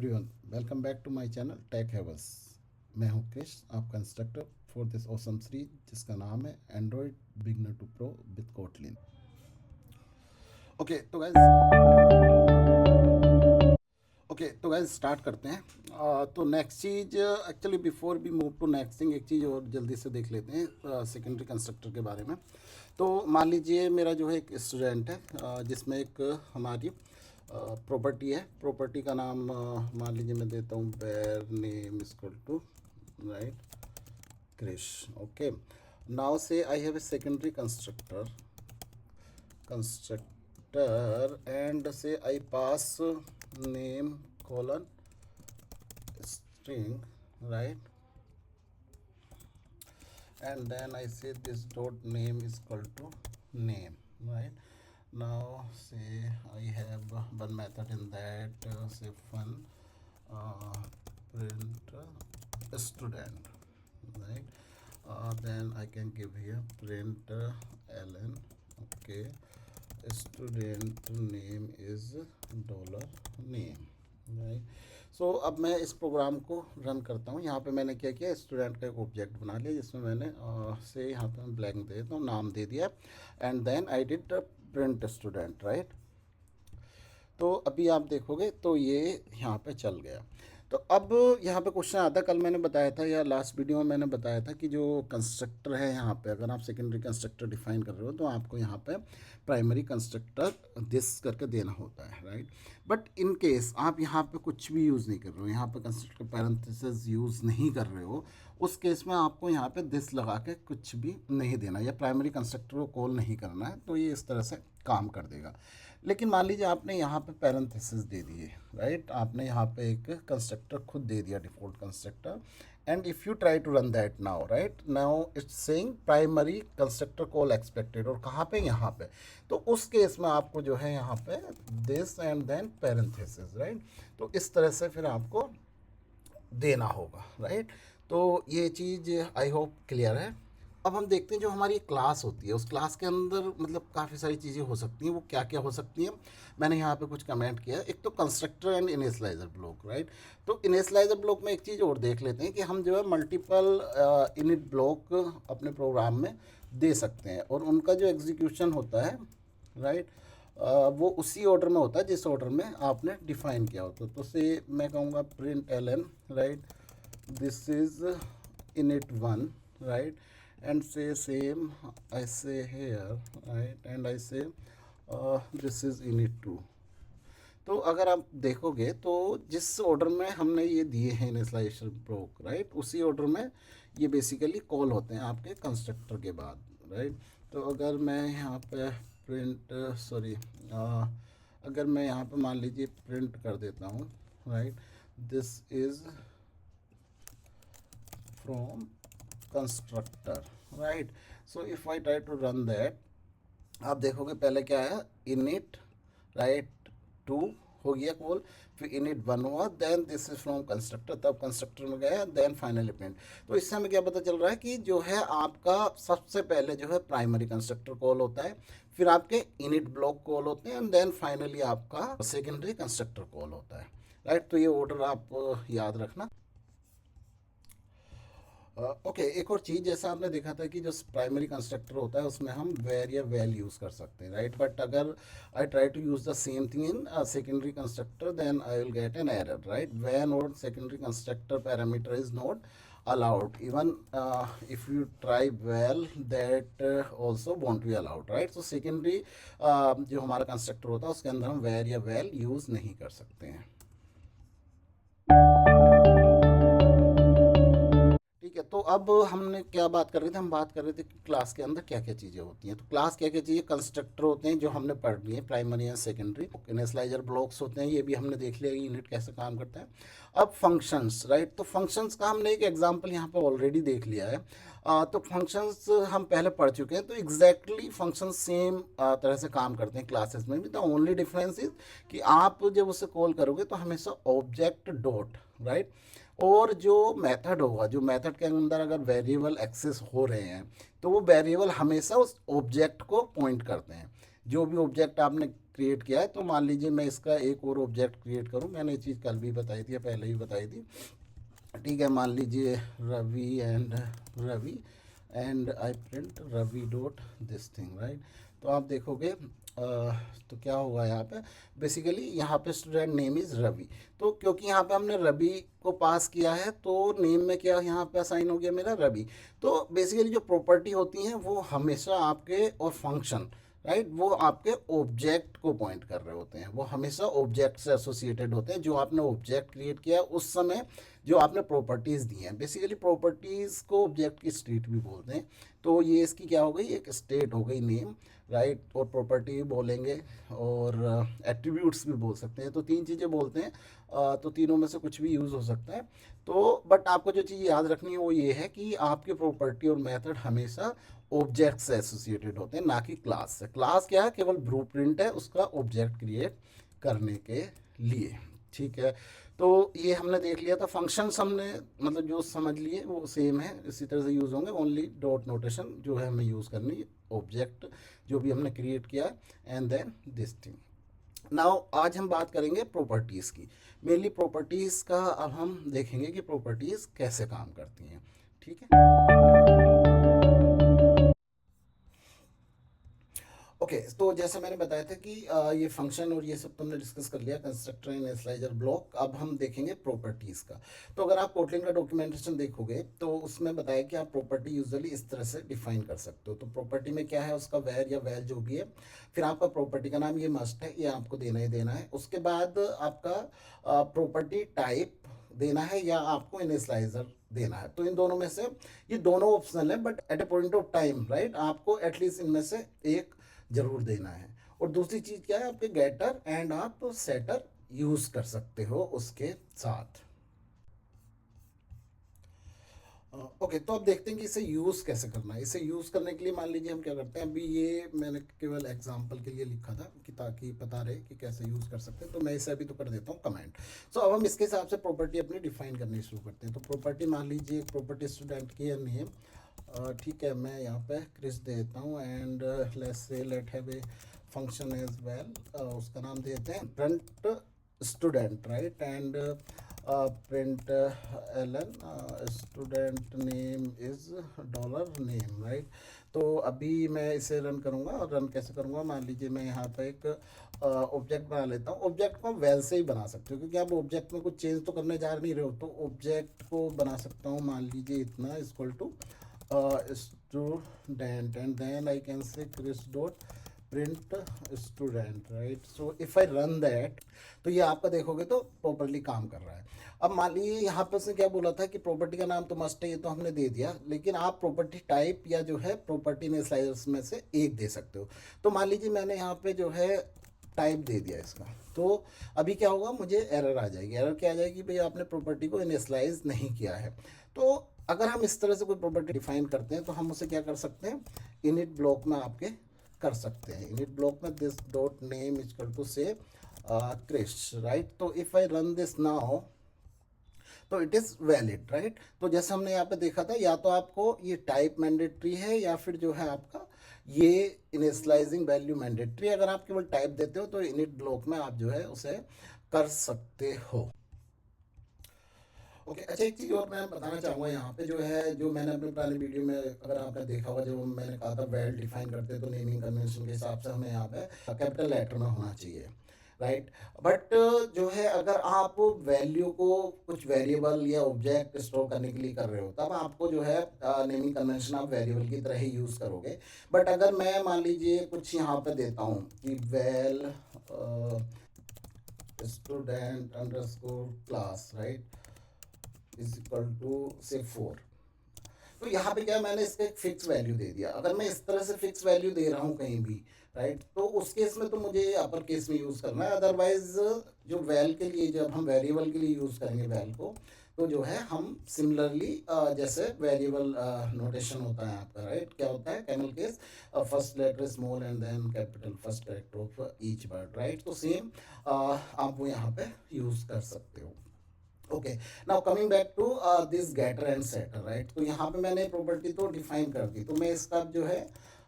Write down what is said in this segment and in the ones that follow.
Everyone, welcome back to my channel tech heavens. मैं हूं क्रिश, आपका instructor for this awesome series जिसका नाम है android beginner to pro with Kotlin. Okay तो गाइस स्टार्ट करते हैं। तो नेक्स्ट चीज़, actually before we move to next thing, एक चीज़ और जल्दी से देख लेते हैं सेकेंडरी कंस्ट्रक्टर के बारे में। तो मान लीजिए मेरा जो है एक स्टूडेंट है, जिसमें एक हमारी प्रॉपर्टी है। प्रॉपर्टी का नाम मान लीजिए मैं देता हूँ bare name equal to right Krish. Okay, now say I have a secondary constructor and say I pass name colon string, right, and then I say this dot name is equal to name, right. Now say I have one method in that, say fun print student, right. Then I can give here print ln. Okay, student name is dollar name, right. So अब मैं इस programme को run करता हूँ। यहाँ पे मैंने क्या किया, स्टूडेंट का एक ऑब्जेक्ट बना लिया जिसमें मैंने से यहाँ पे मैं ब्लैंक दे देता हूँ, नाम दे दिया, and then I did print student, right. तो अभी आप देखोगे तो ये यहाँ पे चल गया। तो अब यहाँ पे क्वेश्चन आता है, कल मैंने बताया था या लास्ट वीडियो में मैंने बताया था कि जो कंस्ट्रक्टर है यहाँ पे, अगर आप सेकेंडरी कंस्ट्रक्टर डिफाइन कर रहे हो तो आपको यहाँ पे प्राइमरी कंस्ट्रक्टर दिस करके देना होता है, राइट। बट इन केस आप यहाँ पे कुछ भी यूज़ नहीं कर रहे हो, यहाँ पे कंस्ट्रक्टर पैरेंथेसिस यूज़ नहीं कर रहे हो, उस केस में आपको यहाँ पे दिस लगा के कुछ भी नहीं देना या प्राइमरी कंस्ट्रक्टर को कॉल नहीं करना है। तो ये इस तरह से काम कर देगा। लेकिन मान लीजिए आपने यहाँ पे पैरेंथेसिस दे दिए, राइट, आपने यहाँ पे एक कंस्ट्रक्टर खुद दे दिया, default constructor, and if you try to run that now, right, now it's saying primary constructor call expected, और कहाँ पे, यहाँ पे। तो उस केस में आपको जो है यहाँ पे this and then parenthesis, right. तो इस तरह से फिर आपको देना होगा, राइट। तो ये चीज़ आई होप क्लियर है। अब हम देखते हैं जो हमारी क्लास होती है, उस क्लास के अंदर मतलब काफ़ी सारी चीज़ें हो सकती हैं। वो क्या क्या हो सकती हैं, मैंने यहाँ पे कुछ कमेंट किया। एक तो constructor and initialiser block, right. तो इनिशियलाइजर ब्लॉक में एक चीज़ और देख लेते हैं कि हम जो है मल्टीपल इनिट ब्लॉक अपने प्रोग्राम में दे सकते हैं, और उनका जो एग्जीक्यूशन होता है, राइट, वो उसी ऑर्डर में होता है जिस ऑर्डर में आपने डिफाइन किया होता है। तो से मैं कहूँगा print ln, right, this is init 1, right, and say same I say here, right, and I say this is init 2। तो अगर आप देखोगे तो जिस ऑर्डर में हमने ये दिए हैं इनिशियलाइजेशन ब्लॉक, राइट, उसी ऑर्डर में ये बेसिकली कॉल होते हैं आपके कंस्ट्रक्टर के बाद, राइट। तो अगर मैं यहाँ पे प्रिंट अगर मैं यहाँ पे मान लीजिए प्रिंट कर देता हूँ, right, this is from constructor, right, so if I try to run that, आप देखोगे पहले क्या है, init, right, 2 हो गया कॉल, फिर init 1 हुआ, then this is from constructor, तब कंस्ट्रक्टर में गया, देन फाइनली प्रिंट। तो इससे हमें क्या पता चल रहा है कि जो है आपका सबसे पहले जो है प्राइमरी कंस्ट्रक्टर कॉल होता है, फिर आपके इनिट ब्लॉक कॉल होते हैं, एंड देन फाइनली आपका सेकेंडरी कंस्ट्रक्टर कॉल होता है, राइट। तो ये ऑर्डर आप याद रखना। ओके, एक और चीज़, जैसा आपने देखा था कि जो प्राइमरी कंस्ट्रक्टर होता है उसमें हम वेर या वेल यूज़ कर सकते हैं, राइट। बट अगर I try to use the same thing in secondary constructor, then I will get an error, right. When और secondary constructor parameter is not allowed, even if you try well, that also won't be allowed, right। so secondary जो हमारा constructor होता है उसके अंदर हम where या well use नहीं कर सकते हैं। ठीक है, तो अब हमने क्या बात कर रहे थे, हम बात कर रहे थे कि क्लास के अंदर क्या क्या चीज़ें होती हैं। तो क्लास क्या क्या चीज़ें, कंस्ट्रक्टर होते हैं जो हमने पढ़ लिए, प्राइमरी या सेकेंडरी। इनिशियलाइजर ब्लॉक्स होते हैं, ये भी हमने देख लिया कि यूनिट कैसे काम करता है। अब फंक्शंस, राइट, तो फंक्शंस का हमने एक एग्जांपल यहाँ पे ऑलरेडी देख लिया है। तो फंक्शंस हम पहले पढ़ चुके हैं। तो एग्जैक्टली फंक्शन सेम तरह से काम करते हैं क्लासेस में भी। द ओनली डिफरेंस इज कि आप जब उसे कॉल करोगे तो हमेशा ऑब्जेक्ट डॉट, राइट, और जो मेथड होगा, जो मेथड के अंदर अगर वेरिएबल एक्सेस हो रहे हैं तो वो वेरिएबल हमेशा उस ऑब्जेक्ट को पॉइंट करते हैं। जो भी ऑब्जेक्ट आपने क्रिएट किया है, तो मान लीजिए मैं इसका एक और ऑब्जेक्ट क्रिएट करूँ, मैंने ये चीज़ कल भी बताई थी या पहले ही बताई थी, ठीक है। मान लीजिए Ravi and I print Ravi dot this thing, right. तो आप देखोगे तो क्या होगा यहाँ पे, बेसिकली यहाँ पे स्टूडेंट नेम इज़ रवि। तो क्योंकि यहाँ पे हमने रवि को पास किया है, तो नेम में क्या यहाँ पे असाइन हो गया मेरा रवि। तो बेसिकली जो प्रॉपर्टी होती हैं वो हमेशा आपके, और फंक्शन, राइट, वो आपके ऑब्जेक्ट को पॉइंट कर रहे होते हैं, वो हमेशा ऑब्जेक्ट से एसोसिएटेड होते हैं। जो आपने ऑब्जेक्ट क्रिएट किया है उस समय जो आपने प्रॉपर्टीज़ दी हैं, बेसिकली प्रॉपर्टीज़ को ऑब्जेक्ट की स्टेट भी बोलते हैं। तो ये इसकी क्या हो गई, एक स्टेट हो गई नेम, राइट, और प्रॉपर्टी भी बोलेंगे, और एट्रीब्यूट्स भी बोल सकते हैं। तो तीन चीज़ें बोलते हैं, तो तीनों में से कुछ भी यूज़ हो सकता है। तो बट आपको जो चीज़ याद रखनी है वो ये है कि आपके प्रॉपर्टी और मेथड हमेशा ऑब्जेक्ट से एसोसिएटेड होते हैं, ना कि क्लास से। क्लास क्या है, केवल ब्लूप्रिंट है उसका ऑब्जेक्ट क्रिएट करने के लिए, ठीक है। तो ये हमने देख लिया था। फंक्शंस हमने मतलब जो समझ लिए वो सेम है, इसी तरह से यूज़ होंगे, ओनली डॉट नोटेशन जो है हमें यूज़ करनी है ऑब्जेक्ट जो भी हमने क्रिएट किया है, and then this thing. Now आज हम बात करेंगे प्रॉपर्टीज़ की। मेनली प्रॉपर्टीज़ का अब हम देखेंगे कि प्रॉपर्टीज़ कैसे काम करती हैं, ठीक है। ओके तो जैसा मैंने बताया था कि ये फंक्शन और ये सब तो हमने डिस्कस कर लिया, कंस्ट्रक्टर, इनिशियलाइजर, ब्लॉक। अब हम देखेंगे प्रॉपर्टीज़ का। तो अगर आप कोटलिन का डॉक्यूमेंटेशन देखोगे तो उसमें बताया कि आप प्रॉपर्टी यूजुअली इस तरह से डिफाइन कर सकते हो। तो प्रॉपर्टी में क्या है, उसका वेर या वैल जो भी है, फिर आपका प्रॉपर्टी का नाम, ये मस्ट है, ये आपको देना ही देना है। उसके बाद आपका प्रॉपर्टी टाइप देना है या आपको इनिशियलाइजर देना है। तो इन दोनों में से ये दोनों ऑप्शनल है, but at A point of time, right, आपको एटलीस्ट इनमें से एक जरूर देना है। और दूसरी चीज क्या है, आपके गेटर एंड आप सेटर यूज कर सकते हो उसके साथ। ओके तो अब देखते हैं कि इसे यूज़ कैसे करना है। इसे यूज़ करने के लिए मान लीजिए हम क्या करते हैं, अभी ये मैंने केवल एग्जांपल के लिए लिखा था कि ताकि पता रहे कि कैसे यूज़ कर सकते हैं। तो मैं इसे अभी तो कर देता हूँ कमेंट। सो अब हम इसके हिसाब से प्रॉपर्टी अपनी डिफाइन करनी शुरू करते हैं। तो प्रॉपर्टी मान लीजिए प्रॉपर्टी स्टूडेंट की नेम, ठीक है, मैं यहाँ पे क्रिस दे देता हूँ, and let's say let have a function as well, उसका नाम देते हैं print student, right, and print ln student name is dollar name, right. तो अभी मैं इसे रन करूँगा, और रन कैसे करूँगा, मान लीजिए मैं यहाँ पे एक ऑब्जेक्ट बना लेता हूँ। ऑब्जेक्ट को वैल से ही बना सकते हो, क्योंकि आप ऑब्जेक्ट में कुछ चेंज तो करने जा नहीं रहे हो। तो ऑब्जेक्ट को बना सकता हूँ, मान लीजिए इतना equal to student, and then I can say chris dot print student, right। so if I run that, तो ये आपका देखोगे तो प्रॉपर्ली काम कर रहा है। अब मान लीजिए यहाँ पर से क्या बोला था कि प्रॉपर्टी का नाम तो मस्ट है, ये तो हमने दे दिया, लेकिन आप प्रॉपर्टी टाइप या जो है प्रॉपर्टी इनिशियलाइजर्स में से एक दे सकते हो। तो मान लीजिए मैंने यहाँ पे जो है टाइप दे दिया इसका, तो अभी क्या होगा, मुझे एरर आ जाएगी। एरर क्या आ जाएगी, भाई आपने प्रॉपर्टी को इनिशियलाइज नहीं किया है। तो अगर हम इस तरह से कोई प्रॉपर्टी डिफाइन करते हैं तो हम उसे क्या कर सकते हैं, इनिट ब्लॉक में आपके कर सकते हैं। इनिट ब्लॉक में this dot name equal to say Krish, right. तो if I run this now, तो इट इज़ वैलिड, राइट। तो जैसे हमने यहाँ पे देखा था, या तो आपको ये टाइप मैंडेटरी है या फिर जो है आपका ये इनिशियलाइजिंग वैल्यू मैंडेटरी। अगर आप केवल टाइप देते हो तो इनिट ब्लॉक में आप जो है उसे कर सकते हो। ओके अच्छा, एक चीज़ और मैं बताना चाहूँगा यहाँ पे, जो है जो मैंने अपने पुराने वीडियो में अगर आपने देखा होगा, जो मैंने कहा था वेल डिफाइन करते हैं तो नेमिंग कन्वेंशन के हिसाब से हमें यहाँ पे कैपिटल लेटर में होना चाहिए, राइट। बट जो है अगर आप वैल्यू को कुछ वेरिएबल या ऑब्जेक्ट स्टोर करने के लिए कर रहे हो, तब आपको जो है नेमिंग कन्वेंशन आप वेरिएबल की तरह ही यूज़ करोगे। बट अगर मैं मान लीजिए कुछ यहाँ पे देता हूँ कि val student underscore class, right, is equal to say 4, तो यहाँ पे क्या मैंने इसका एक फिक्स वैल्यू दे दिया। अगर मैं इस तरह से फिक्स वैल्यू दे रहा हूँ कहीं भी, राइट, तो उस केस में तो मुझे अपर केस में यूज़ करना है। अदरवाइज जो वैल के लिए, जब हम वेरिएबल के लिए यूज़ करेंगे वैल को, तो जो है हम सिमिलरली जैसे वेरिएबल नोटेशन होता है आपका, राइट, क्या होता है, camel case, first letter small and then capital first character of each word, right. तो सेम आप वो यहाँ पे यूज़ कर सकते हो। Okay now coming back to this getter and setter, right. तो यहाँ पे मैंने प्रॉपर्टी तो डिफाइन कर दी, तो मैं इसका जो है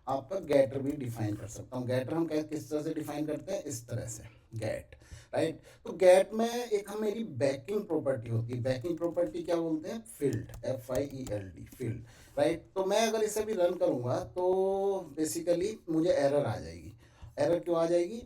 आपका गेटर भी डिफाइन कर सकता हूँ। गेटर हम किस तरह से डिफाइन करते हैं, इस तरह से गेट, राइट। तो गेट में एक हम मेरी बैकिंग प्रॉपर्टी होती है, बैकिंग प्रॉपर्टी क्या बोलते हैं, फील्ड, FIELD, फील्ड, राइट। तो मैं अगर इसे भी रन करूँगा तो बेसिकली मुझे एरर आ जाएगी। एरर क्यों आ जाएगी,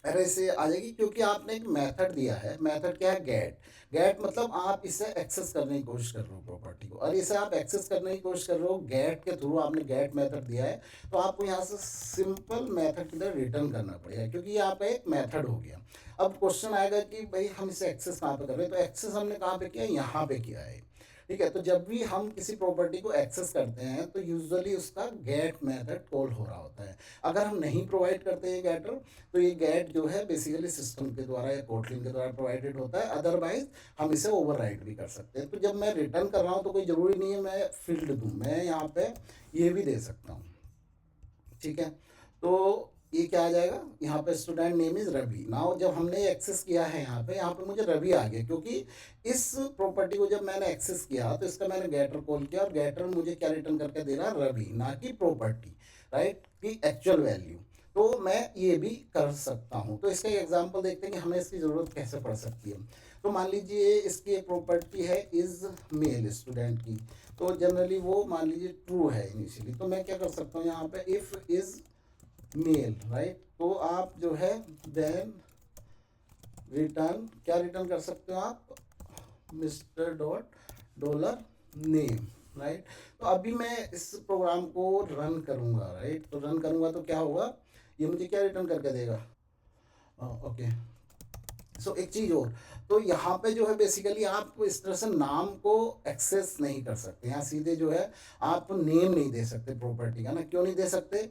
एरर इससे आ जाएगी क्योंकि आपने एक मेथड दिया है, मेथड क्या है, गेट। गेट मतलब आप इसे एक्सेस करने की कोशिश कर रहे हो प्रॉपर्टी को, और इसे आप एक्सेस करने की कोशिश कर रहे हो गेट के थ्रू, आपने गेट मेथड दिया है, तो आपको यहाँ से सिंपल मेथड की तरह रिटर्न करना पड़ेगा, क्योंकि ये आपका एक मेथड हो गया। अब क्वेश्चन आएगा कि भाई हम इसे एक्सेस कहाँ पे कर रहे हैं, तो एक्सेस हमने कहाँ पे किया, यहाँ पे किया है, ठीक है। तो जब भी हम किसी प्रॉपर्टी को एक्सेस करते हैं तो यूजुअली उसका गेट मेथड कॉल हो रहा होता है। अगर हम नहीं प्रोवाइड करते हैं गेटर, तो ये गेट जो है बेसिकली सिस्टम के द्वारा या कोटलिन के द्वारा प्रोवाइडेड होता है, अदरवाइज हम इसे ओवरराइड भी कर सकते हैं। तो जब मैं रिटर्न कर रहा हूँ तो कोई ज़रूरी नहीं है मैं फील्ड दूँ, मैं यहाँ पे ये भी दे सकता हूँ, ठीक है। तो ये क्या आ जाएगा, यहाँ पे student name is Ravi. Now जब हमने एक्सेस किया है यहाँ पे मुझे रवि आ गया, क्योंकि इस प्रॉपर्टी को जब मैंने एक्सेस किया तो इसका मैंने गेटर कॉल किया, और गेटर मुझे क्या रिटर्न करके दे रहा है, रवि, ना कि प्रॉपर्टी, राइट, की एक्चुअल वैल्यू। तो मैं ये भी कर सकता हूँ। तो इसका एग्जाम्पल देखते हैं कि हमें इसकी ज़रूरत कैसे पड़ सकती है। तो मान लीजिए इसकी एक प्रॉपर्टी है इज़ मेल, स्टूडेंट की। तो जनरली वो मान लीजिए ट्रू है इनिशियली, तो मैं क्या कर सकता हूँ यहाँ पे, इफ़ इज़ मेल, राइट। तो आप जो है देन रिटर्न, क्या रिटर्न कर सकते हो आप, mister dot dollar name, right. तो अभी मैं इस प्रोग्राम को रन करूँगा, राइट। तो रन करूँगा तो क्या होगा, ये मुझे क्या रिटर्न करके देगा, ओके। सो एक चीज़ और, तो यहाँ पे जो है बेसिकली आप इस तरह से नाम को एक्सेस नहीं कर सकते, यहाँ सीधे जो है आप नेम नहीं दे सकते प्रॉपर्टी का ना। क्यों नहीं दे सकते,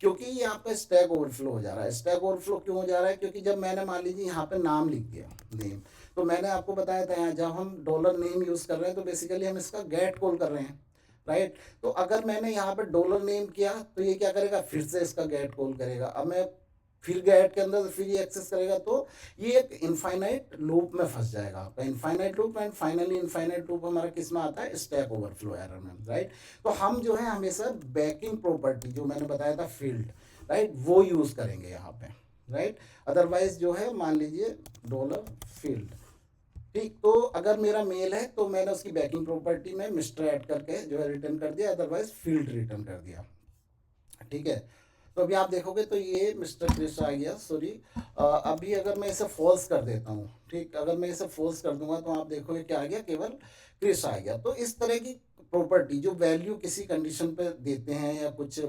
क्योंकि ये आपका स्टैक ओवरफ्लो हो जा रहा है। स्टैक ओवरफ्लो क्यों हो जा रहा है, क्योंकि जब मैंने मान लीजिए यहाँ पे नाम लिख दिया, नेम, तो मैंने आपको बताया था यहाँ जब हम डॉलर नेम यूज़ कर रहे हैं तो बेसिकली हम इसका गेट कॉल कर रहे हैं, राइट। तो अगर मैंने यहाँ पे डॉलर नेम किया तो ये क्या करेगा, फिर से इसका गेट कॉल करेगा। अब मैं फिर गेट के अंदर फिर ये एक्सेस करेगा, तो ये एक इनफाइनाइट लूप में फंस जाएगा आपका, infinite loop. And finally infinite loop हमारा किस में आता है, स्टैक ओवरफ्लो एरर में, राइट। तो हम जो है हमेशा बैकिंग प्रॉपर्टी जो मैंने बताया था फील्ड, राइट, वो यूज़ करेंगे यहाँ पे, राइट। अदरवाइज जो है मान लीजिए डॉलर फील्ड, ठीक। तो अगर मेरा मेल है तो मैंने उसकी बैकिंग प्रॉपर्टी में मिस्टर ऐड करके जो है रिटर्न कर दिया, अदरवाइज फील्ड रिटर्न कर दिया, ठीक है। तो अभी आप देखोगे तो ये मिस्टर क्रिश आ गया, सॉरी। अभी अगर मैं इसे फॉल्स कर देता हूँ, ठीक, अगर मैं इसे फॉल्स कर दूंगा तो आप देखोगे क्या आ गया, केवल क्रिश आ गया। तो इस तरह की प्रॉपर्टी जो वैल्यू किसी कंडीशन पे देते हैं या कुछ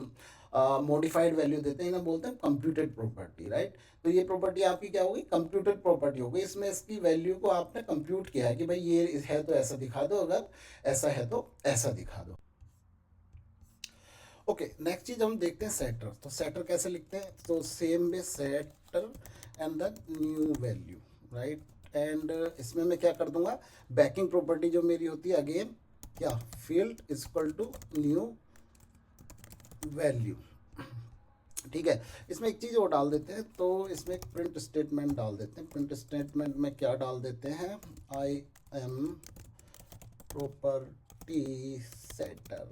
मॉडिफाइड वैल्यू देते हैं, इन्हें बोलते हैं कंप्यूटेड प्रॉपर्टी, राइट। तो ये प्रॉपर्टी आपकी क्या होगी, कंप्यूटेड प्रॉपर्टी हो गई। इसमें इसकी वैल्यू को आपने कंप्यूट किया है कि भाई ये है तो ऐसा दिखा दो, अगर ऐसा है तो ऐसा दिखा दो। ओके, नेक्स्ट चीज हम देखते हैं सेटर। तो सेटर कैसे लिखते हैं, तो same way setter and the new value, right. And इसमें मैं क्या कर दूंगा, बैकिंग प्रॉपर्टी जो मेरी होती है अगेन क्या, field is equal to new value, ठीक है। इसमें एक चीज़ और डाल देते हैं, तो इसमें एक प्रिंट स्टेटमेंट डाल देते हैं। प्रिंट स्टेटमेंट में क्या डाल देते हैं, I am property setter,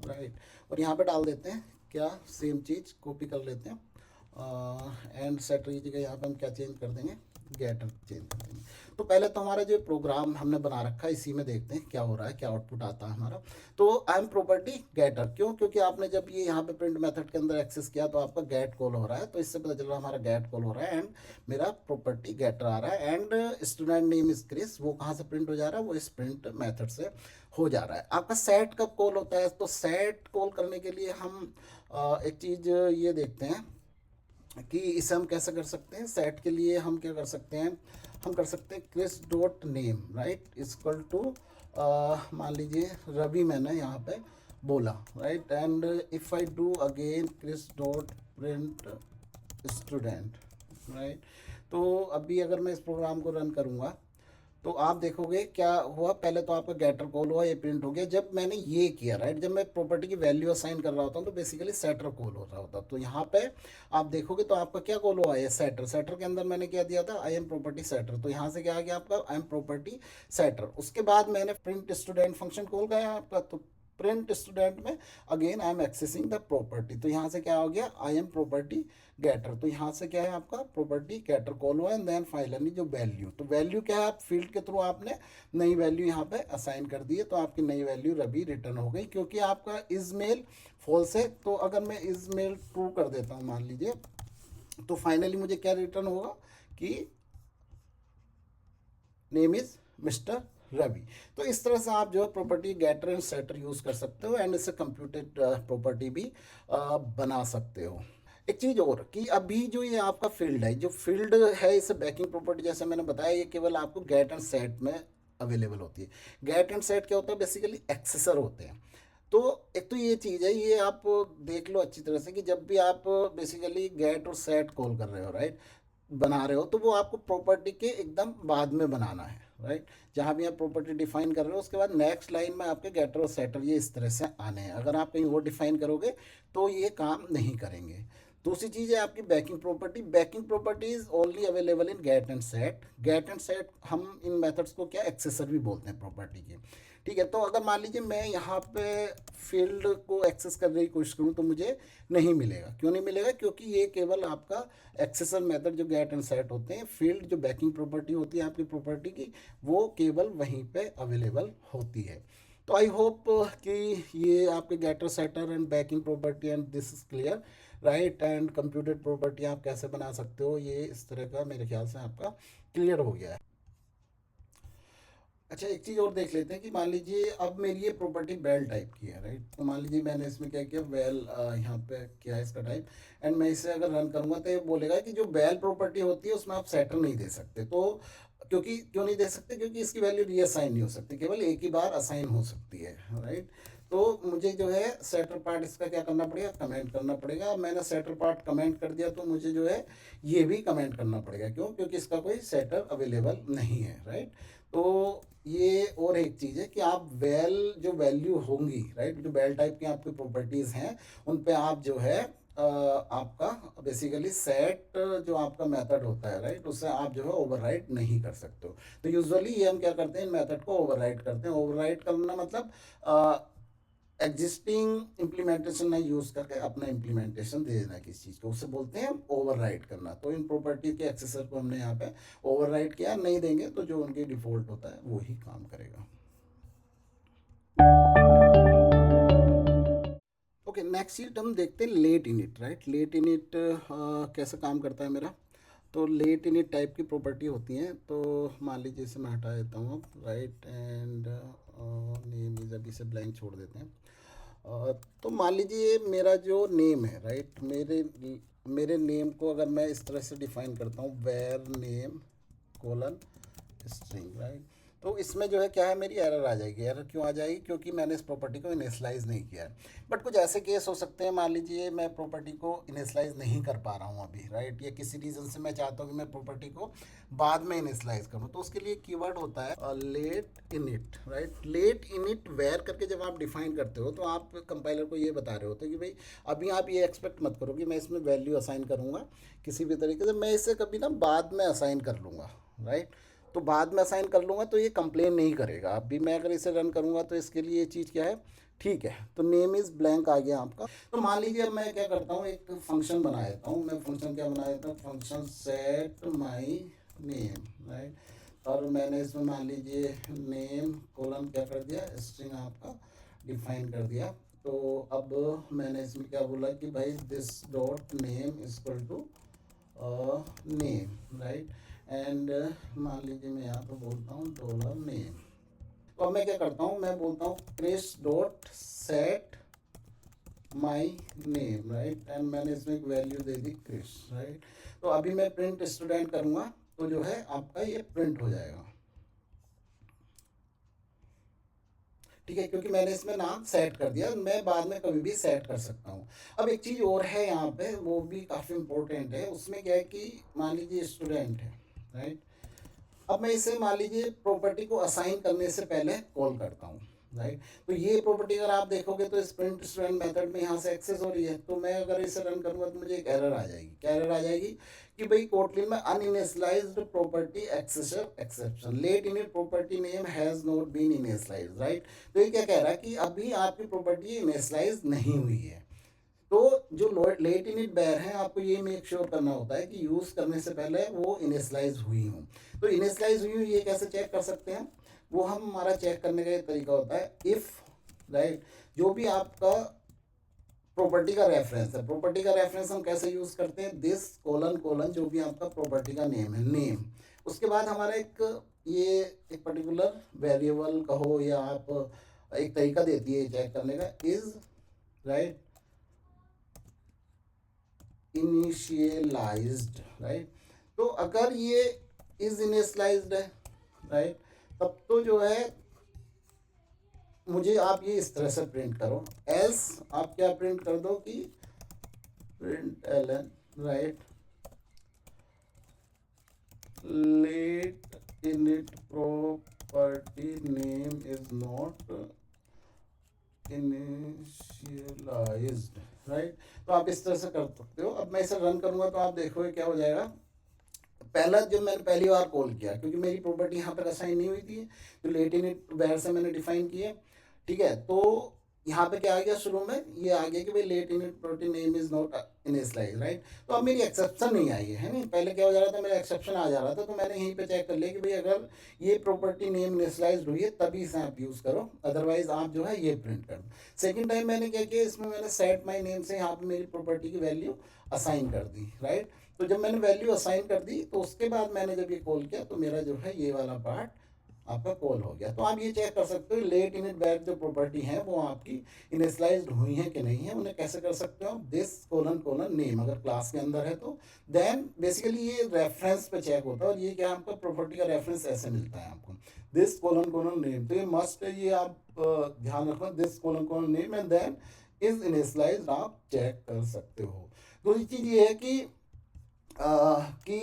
right. और यहाँ पे डाल देते हैं क्या, सेम चीज़ कॉपी कर लेते हैं, एंड सेटर की जगह यहाँ पे हम क्या चेंज कर देंगे, गेटर चेंज कर देंगे। तो पहले तो हमारा जो प्रोग्राम हमने बना रखा है इसी में देखते हैं क्या हो रहा है, क्या आउटपुट आता है हमारा। तो आई एम प्रॉपर्टी गेटर, क्यों, क्योंकि आपने जब ये यहाँ पे प्रिंट मेथड के अंदर एक्सेस किया तो आपका गेट कॉल हो रहा है, तो इससे पता चल रहा है हमारा गेट कॉल हो रहा है, एंड मेरा प्रॉपर्टी गेटर आ रहा है। And student name is Chris, वो कहाँ से प्रिंट हो जा रहा है, वो इस प्रिंट मेथड से हो जा रहा है। आपका सेट कब कॉल होता है, तो सेट कॉल करने के लिए हम एक चीज़ ये देखते हैं कि इसे हम कैसे कर सकते हैं। सेट के लिए हम क्या कर सकते हैं, हम कर सकते हैं Chris dot name, right, equal to मान लीजिए रवि मैंने यहाँ पे बोला, right. And if I do again Chris dot print student, right. तो अभी अगर मैं इस प्रोग्राम को रन करूँगा तो आप देखोगे क्या हुआ, पहले तो आपका गेटर कॉल हुआ, ये प्रिंट हो गया। जब मैंने ये किया, राइट, जब मैं प्रॉपर्टी की वैल्यू असाइन कर रहा होता हूँ तो बेसिकली सेटर कॉल हो रहा होता। तो यहाँ पे आप देखोगे तो आपका क्या कॉल हुआ है, सेटर। सेटर के अंदर मैंने क्या दिया था, आई एम प्रॉपर्टी सेटर। तो यहाँ से क्या आ गया आपका, आई एम प्रॉपर्टी सेटर। उसके बाद मैंने प्रिंट स्टूडेंट फंक्शन कॉल किया आपका, तो प्रिंट स्टूडेंट में again I am accessing the property, तो यहाँ से क्या हो गया, आई एम प्रॉपर्टी गेटर, तो यहाँ से क्या है आपका प्रॉपर्टी गेटर कॉल हुआ, एंड देन फाइनली जो वैल्यू, तो वैल्यू क्या है, आप फील्ड के थ्रू आपने नई वैल्यू यहाँ पे असाइन कर दी है, तो आपकी नई वैल्यू रवि रिटर्न हो गई, क्योंकि आपका इज मेल फॉल्स है। तो अगर मैं इज मेल ट्रू कर देता हूँ मान लीजिए, तो फाइनली मुझे क्या रिटर्न होगा कि नेम इज मिस्टर रवि। तो इस तरह से आप जो है property getter and setter use कर सकते हो, एंड इससे कंप्यूटेड प्रॉपर्टी भी बना सकते हो। एक चीज और कि अभी जो ये आपका फील्ड है, जो फील्ड है इसे बैकिंग प्रॉपर्टी जैसे मैंने बताया, ये केवल आपको गेट एंड सेट में अवेलेबल होती है। गेट एंड सेट क्या होता है, बेसिकली एक्सेसर होते हैं। तो एक तो ये चीज़ है, ये आप देख लो अच्छी तरह से कि जब भी आप बेसिकली गेट और सेट कॉल कर रहे हो, राइट, बना रहे हो, तो वो आपको प्रॉपर्टी के एकदम बाद में बनाना है, राइट। जहाँ भी आप प्रॉपर्टी डिफाइन कर रहे हो उसके बाद नेक्स्ट लाइन में आपके गेटर और सेटर ये इस तरह से आने हैं। अगर आप कहीं और डिफाइन करोगे तो ये काम नहीं करेंगे। दूसरी चीज़ है आपकी backing property. Backing property is only available in get and set. Get and set हम इन मेथड्स को क्या एक्सेसर भी बोलते हैं प्रॉपर्टी के, ठीक है। तो अगर मान लीजिए मैं यहाँ पे फील्ड को एक्सेस करने की कोशिश करूँ तो मुझे नहीं मिलेगा। क्यों नहीं मिलेगा, क्योंकि ये केवल आपका एक्सेसर मेथड जो गेट एंड सेट होते हैं, फील्ड जो बैकिंग प्रॉपर्टी होती है आपकी प्रॉपर्टी की, वो केवल वहीं पे अवेलेबल होती है। तो आई होप कि ये आपके getter setter and backing property and this is clear, right. And computed property आप कैसे बना सकते हो, ये इस तरह का मेरे ख्याल से आपका क्लियर हो गया है। अच्छा, एक चीज़ और देख लेते हैं कि मान लीजिए अब मेरी ये प्रॉपर्टी बेल टाइप की है, राइट। तो मान लीजिए मैंने इसमें क्या किया, बेल यहाँ पे क्या है इसका टाइप, एंड मैं इसे अगर रन करूँगा तो ये बोलेगा कि जो बेल प्रॉपर्टी होती है उसमें आप सेटर नहीं दे सकते। तो क्योंकि क्यों नहीं दे सकते, क्योंकि इसकी वैल्यू रीअसाइन नहीं हो सकती, केवल एक ही बार असाइन हो सकती है, राइट। तो मुझे जो है सेटर पार्ट इसका क्या करना पड़ेगा, कमेंट करना पड़ेगा। मैंने सेटर पार्ट कमेंट कर दिया, तो मुझे जो है ये भी कमेंट करना पड़ेगा। क्यों, क्योंकि इसका कोई सेटर अवेलेबल नहीं है, राइट। तो ये और एक चीज़ है कि आप वेल जो वैल्यू होंगी, राइट, जो बेल टाइप की आपकी प्रॉपर्टीज़ हैं उन पे आप जो है आपका बेसिकली सेट जो आपका मेथड होता है, राइट, उससे आप जो है ओवरराइड नहीं कर सकते हो। तो यूजुअली ये हम क्या करते हैं, इन मेथड को ओवरराइड करते हैं। ओवरराइड करना मतलब एग्जिस्टिंग इम्प्लीमेंटेशन ना यूज करके अपना इम्प्लीमेंटेशन दे देना किसी चीज़ को, उसे बोलते हैं ओवरराइड करना। तो इन प्रॉपर्टी के एक्सेसर को हमने यहाँ पे ओवरराइड किया, नहीं देंगे तो जो उनकी डिफॉल्ट होता है वो ही काम करेगा। ओके, नेक्स्ट चीज हम देखते हैं lateinit, right. Lateinit कैसे काम करता है मेरा, तो लेट इनिट टाइप की प्रॉपर्टी होती हैं। तो मान लीजिए इसे मैं हटा देता हूँ, राइट, एंड नेम इज, अभी से ब्लैंक छोड़ देते हैं। तो मान लीजिए मेरा जो नेम है, राइट, मेरे नेम को अगर मैं इस तरह से डिफाइन करता हूँ, var name colon string, right. तो इसमें जो है क्या है, मेरी एरर आ जाएगी। एरर क्यों आ जाएगी, क्योंकि मैंने इस प्रॉपर्टी को इनिशियलाइज़ नहीं किया है। बट कुछ ऐसे केस हो सकते हैं, मान लीजिए मैं प्रॉपर्टी को इनिशियलाइज़ नहीं कर पा रहा हूँ अभी, राइट, या किसी रीज़न से मैं चाहता हूँ कि मैं प्रॉपर्टी को बाद में इनिशियलाइज़ करूँ। तो उसके लिए कीवर्ड होता है lateinit, right. Lateinit var करके जब आप डिफाइन करते हो तो आप कंपाइलर को ये बता रहे होते हो कि भाई अभी आप ये एक्सपेक्ट मत करो कि मैं इसमें वैल्यू असाइन करूँगा किसी भी तरीके से, मैं इसे कभी ना बाद में असाइन कर लूँगा, राइट। तो बाद में असाइन कर लूँगा तो ये कंप्लेन नहीं करेगा। अभी मैं अगर इसे रन करूँगा तो इसके लिए ये चीज़ क्या है, ठीक है। तो नेम इज़ ब्लैंक आ गया आपका। तो मान लीजिए अब मैं क्या करता हूँ, एक फंक्शन बना देता हूँ। मैं फंक्शन क्या बना देता हूँ, function set my name, right. और मैंने इसमें मान लीजिए नेम कोलन क्या कर दिया, स्ट्रिंग आपका डिफाइन कर दिया। तो अब मैंने इसमें क्या बोला कि भाई this dot name equal to name, right. And मान लीजिए मैं यहाँ पर बोलता हूँ डॉलर नेम। तो अब मैं क्या करता हूँ, मैं बोलता हूँ Chris dot set my name, right, and मैंने इसमें एक वैल्यू दे दी क्रिस, राइट। तो अभी मैं प्रिंट स्टूडेंट करूँगा तो जो है आपका ये प्रिंट हो जाएगा, ठीक है, क्योंकि मैंने इसमें नाम सेट कर दिया। मैं बाद में कभी भी सेट कर सकता हूँ। अब एक चीज़ और है यहाँ पे, वो भी काफ़ी इंपॉर्टेंट है। उसमें क्या है कि मान लीजिए स्टूडेंट है, राइट। अब मैं इसे मान लीजिए प्रॉपर्टी को असाइन करने से पहले कॉल करता हूँ, राइट। तो ये प्रॉपर्टी अगर आप देखोगे तो प्रिंट स्टूडेंट मेथड में यहाँ से एक्सेस हो रही है, तो मैं अगर इसे रन करूँगा तो मुझे एक एरर आ जाएगी। क्या एरर आ जाएगी कि भाई कोटलिन में uninitialized property accessor exception, lateinit property name has not been initialized, right. तो ये क्या कह रहा है कि अभी आपकी प्रॉपर्टी इनिशियलाइज नहीं हुई है। तो जो लेट इन इट बैर है, आपको ये मेक श्योर करना होता है कि यूज़ करने से पहले वो इनिशियलाइज हुई हो। तो इनिशियलाइज हुई हो ये कैसे चेक कर सकते हैं, वो हमारा चेक करने का एक तरीका होता है इफ़, राइट। जो भी आपका प्रॉपर्टी का रेफरेंस है, प्रॉपर्टी का रेफरेंस हम कैसे यूज़ करते हैं, दिस कोलन कोलन जो भी आपका प्रॉपर्टी का नेम है, नेम, उसके बाद हमारा ये एक पर्टिकुलर वेरिएबल कहो या आप एक तरीका देती है चेक करने का, इज, राइट, इनिशियलाइज्ड, राइट। तो अगर ये इज इनिशियलाइज्ड है, राइट, तब तो जो है मुझे आप ये इस तरह से प्रिंट करो, एल्स आप क्या प्रिंट कर दो कि print ln, right, lateinit property name is not initialized, right. तो आप इस तरह से कर सकते हो। अब मैं इसे रन करूंगा तो आप देखोगे क्या हो जाएगा। पहला जब मैंने पहली बार कॉल किया, क्योंकि मेरी प्रॉपर्टी यहाँ पर असाइन नहीं हुई थी, तो लेट इन इट वेयर से मैंने डिफाइन किया, ठीक है। तो यहाँ पे क्या आ गया, शुरू में ये आ गया कि भाई lateinit property name is not initialized, right. तो अब मेरी एक्सेप्शन नहीं आई है नहीं, पहले क्या हो जा रहा था, मेरा एक्सेप्शन आ जा रहा था। तो मैंने यहीं पे चेक कर लिया कि भाई अगर ये प्रॉपर्टी नेम इनिशियलाइज्ड हुई है तभी इसे आप यूज़ करो, अदरवाइज आप जो है ये प्रिंट कर दो। सेकेंड टाइम मैंने क्या किया, इसमें मैंने सेट माई नेम से यहाँ पे मेरी प्रॉपर्टी की वैल्यू असाइन कर दी, राइट। तो जब मैंने वैल्यू असाइन कर दी तो उसके बाद मैंने जब ये कॉल किया तो मेरा जो है ये वाला पार्ट आपका कॉल हो गया। तो आप ये चेक कर सकते हो लेट इन इट बैक जो प्रॉपर्टी है वो आपकी इनिशियलाइज्ड हुई है कि नहीं है। उन्हें कैसे कर सकते हो, दिस कोलन कोलन नेम अगर क्लास के अंदर है तो देन बेसिकली ये रेफरेंस पे चेक होता है, और ये क्या आपका प्रॉपर्टी का रेफरेंस ऐसे मिलता है आपको, दिस कोलन कोलन नेम। तो ये मस्ट है, ये आप ध्यान रखना, this colon colon name and then is initialized आप चेक कर सकते हो। दूसरी चीज़ ये है कि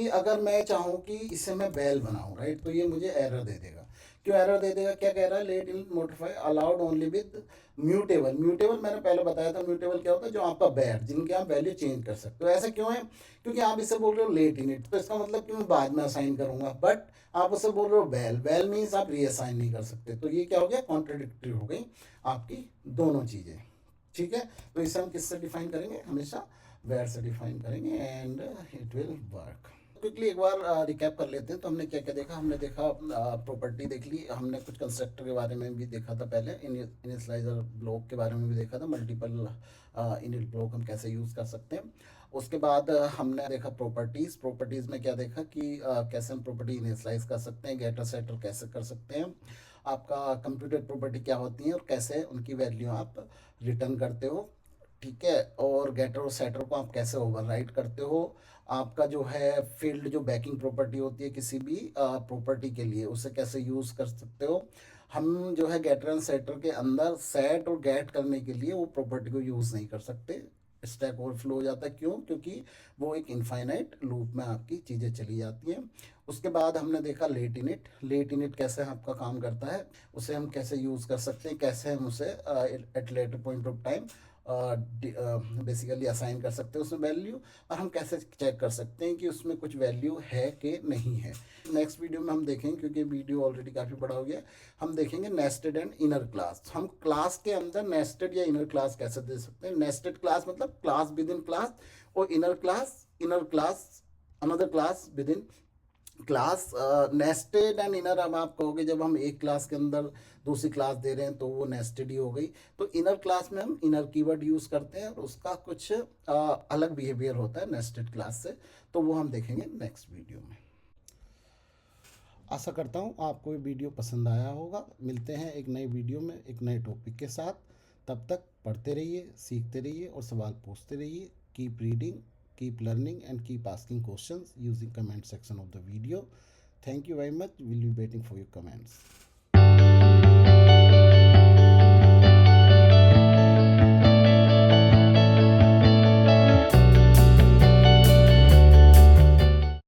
अगर मैं चाहूँ कि इसे मैं बैल बनाऊँ, राइट, तो ये मुझे एरर दे देगा। क्यों एरर दे देगा, क्या कह रहा है, lateinit modify allowed only with mutable. Mutable मैंने पहले बताया था, म्यूटेबल क्या होता है, जो आपका बैर जिनके आप वैल्यू चेंज कर सकते हो। ऐसा क्यों है, क्योंकि आप इसे बोल रहे हो लेट इन इट, तो इसका मतलब कि मैं बाद में असाइन करूंगा, बट आप उसे बोल रहे हो बैल, बैल मीन्स आप रीअसाइन नहीं कर सकते। तो ये क्या हो गया, कॉन्ट्राडिक्टरी हो गई आपकी दोनों चीज़ें, ठीक है। तो इसे हम किससे डिफाइन करेंगे, हमेशा वेयर से डिफाइन करेंगे and it will work. Quickly एक बार रिकैप कर लेते हैं। तो हमने क्या क्या देखा, हमने देखा प्रॉपर्टी देख ली, हमने कुछ कंस्ट्रक्टर के बारे में भी देखा था, पहले इनिशियलाइजर ब्लॉक के बारे में भी देखा था, मल्टीपल इनिट ब्लॉक हम कैसे यूज़ कर सकते हैं। उसके बाद हमने देखा प्रॉपर्टीज़, प्रॉपर्टीज़ में क्या देखा कि कैसे हम प्रॉपर्टी इनिशियलाइज कर सकते हैं, गेटर सेटर कैसे कर सकते हैं, आपका कंप्यूटर प्रॉपर्टी क्या होती है और कैसे उनकी वैल्यू आप रिटर्न करते हो, ठीक है। और गेटर और सेटर को आप कैसे ओवरराइड करते हो, आपका जो है फील्ड जो बैकिंग प्रॉपर्टी होती है किसी भी प्रॉपर्टी के लिए, उसे कैसे यूज़ कर सकते हो। हम जो है गेटर एंड सेटर के अंदर सेट और गेट करने के लिए वो प्रॉपर्टी को यूज़ नहीं कर सकते, स्टैक ओवरफ्लो हो जाता है। क्यों, क्योंकि वो एक इनफाइनाइट लूप में आपकी चीज़ें चली जाती हैं। उसके बाद हमने देखा लेट इनिट, लेट इनिट कैसे आपका काम करता है, उसे हम कैसे यूज़ कर सकते हैं, कैसे हम उसे at later point of time basically assign कर सकते हैं उसमें वैल्यू, और हम कैसे चेक कर सकते हैं कि उसमें कुछ वैल्यू है कि नहीं है। नेक्स्ट वीडियो में हम देखेंगे, क्योंकि वीडियो ऑलरेडी काफ़ी बड़ा हो गया, हम देखेंगे नेस्टेड एंड इनर क्लास। हम क्लास के अंदर नेस्टेड या इनर क्लास कैसे दे सकते हैं। नेस्टेड क्लास मतलब क्लास विद इन क्लास, और inner class another class with in class. Nested and inner, अब आप कहोगे जब हम एक क्लास के अंदर दूसरी क्लास दे रहे हैं तो वो नेस्टेड ही हो गई। तो इनर क्लास में हम इनर कीवर्ड यूज़ करते हैं और उसका कुछ अलग बिहेवियर होता है नेस्टेड क्लास से, तो वो हम देखेंगे नेक्स्ट वीडियो में। आशा करता हूँ आपको ये वीडियो पसंद आया होगा। मिलते हैं एक नई वीडियो में एक नए टॉपिक के साथ। तब तक पढ़ते रहिए, सीखते रहिए और सवाल पूछते रहिए। Keep reading, keep learning, and keep asking questions using comment section of the video. Thank you very much. We'll be waiting for your comments.